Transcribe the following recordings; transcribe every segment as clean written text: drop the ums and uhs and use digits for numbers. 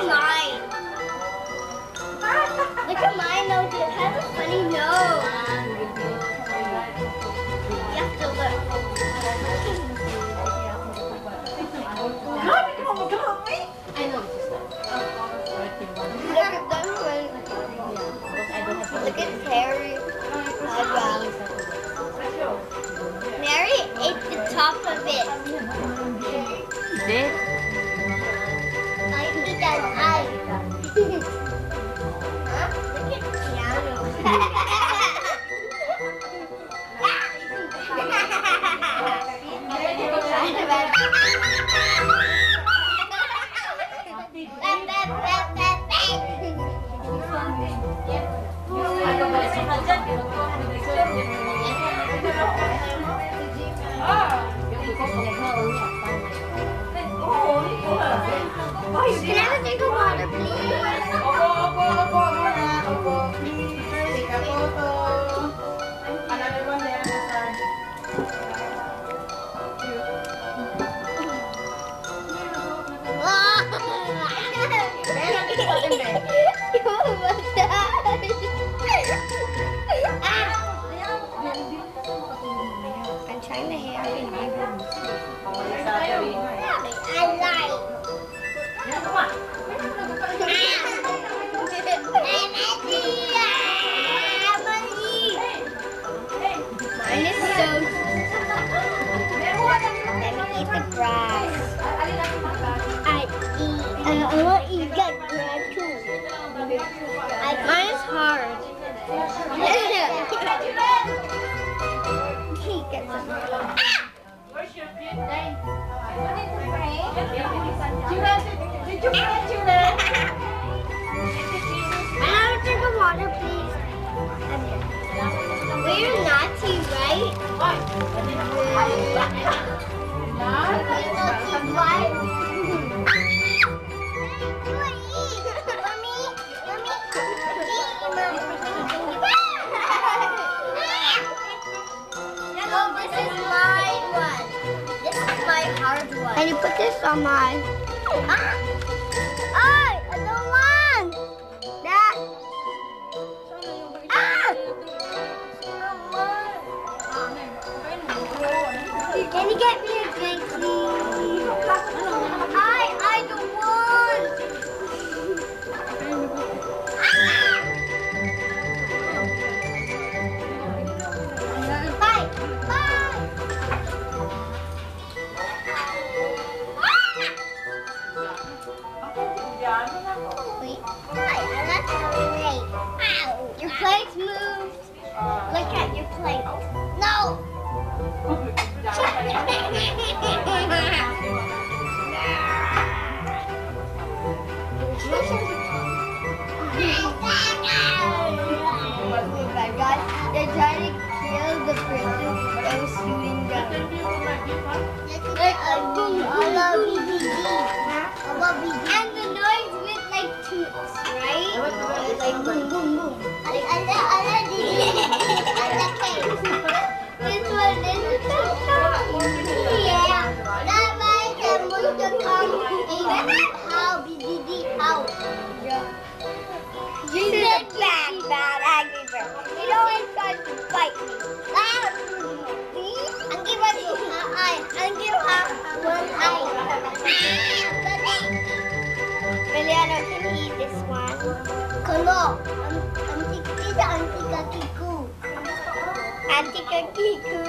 mine. Look at my nose. It has a funny nose. You have to look. I know. Look at Harry. Mary ate the top of it. Did? I eat that eye. Huh? Look at piano. Can I have a drink of water, please? Take a photo. Another one there. I'm trying to hear it. I like. Mine is so. Let me eat the grass. I want to eat that grass too. Mine is hard. He gets some. Where's your plate? Did you pray, Judah? I have a drink of water, please. We're naughty, right? No, this is my one. This is my hard one. And you put this on mine. I don't want that. Can you get me a drink, please? I don't want. Bye. Bye. Wait. That's great. Ow. Your plate's moved. Look at your plate. No. They're trying to kill the person that was shooting them. And the noise with like toots, right? Like boom, boom, boom. This one is yeah. That might have moved to come how BDD out. You said bad Angry Bird. You always try to fight me. Angry Bird is one eye. Philiano, can you eat this one? Kalo. This is Auntie Kakiku. Auntie Kakiku.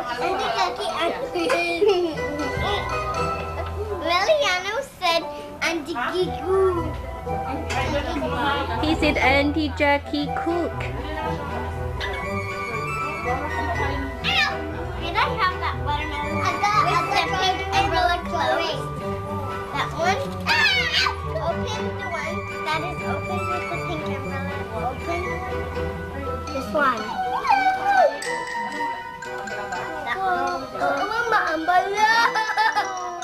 Auntie Kaki. Liliano said Auntie Kiku. He said Auntie Jackie cook. Can I have that watermelon? With the pink umbrella closed. That one? Open the one that is open with the pink umbrella. Open. This one. That one. Oh, my umbrella.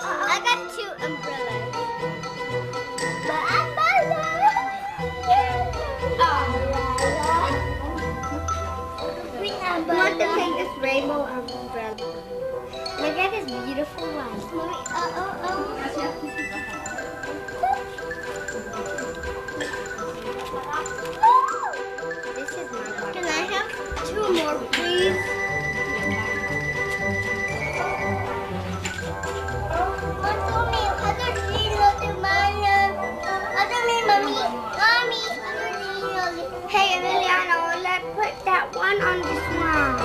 I got two umbrellas. My umbrella. I want to take this rainbow umbrella. Look at this beautiful one. Mommy, This is my one. Can I have 2 more, please? Hey, Emiliano, let's put that one on this one.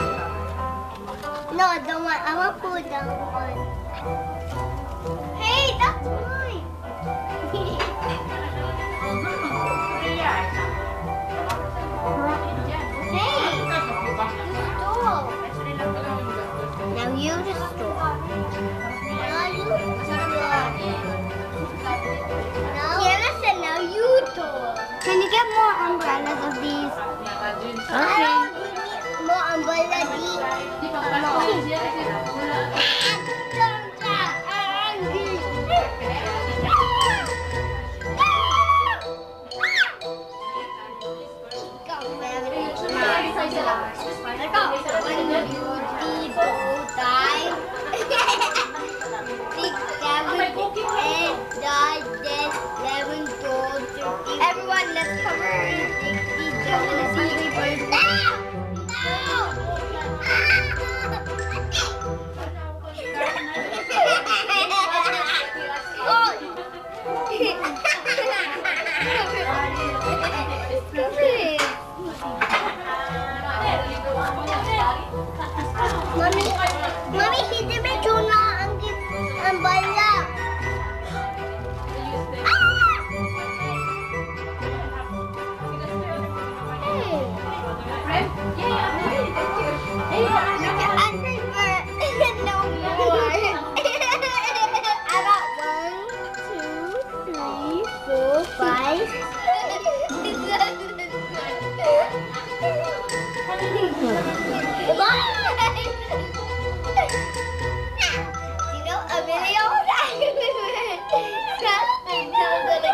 No, the one. I want to put that one. Hey, that's mine. Hey, you stole. Now you just stole. Now you stole. Kiana said now you stole. Can you get more umbrellas of these? Okay. More umbrellas of these. Everyone, let's cover these Angry Birds. Mommy, hindi may tuna ang bala. Angry Bird. No more. I got 1, 2, 3, 4, 5. You know, a video of Angry Bird. Something so good.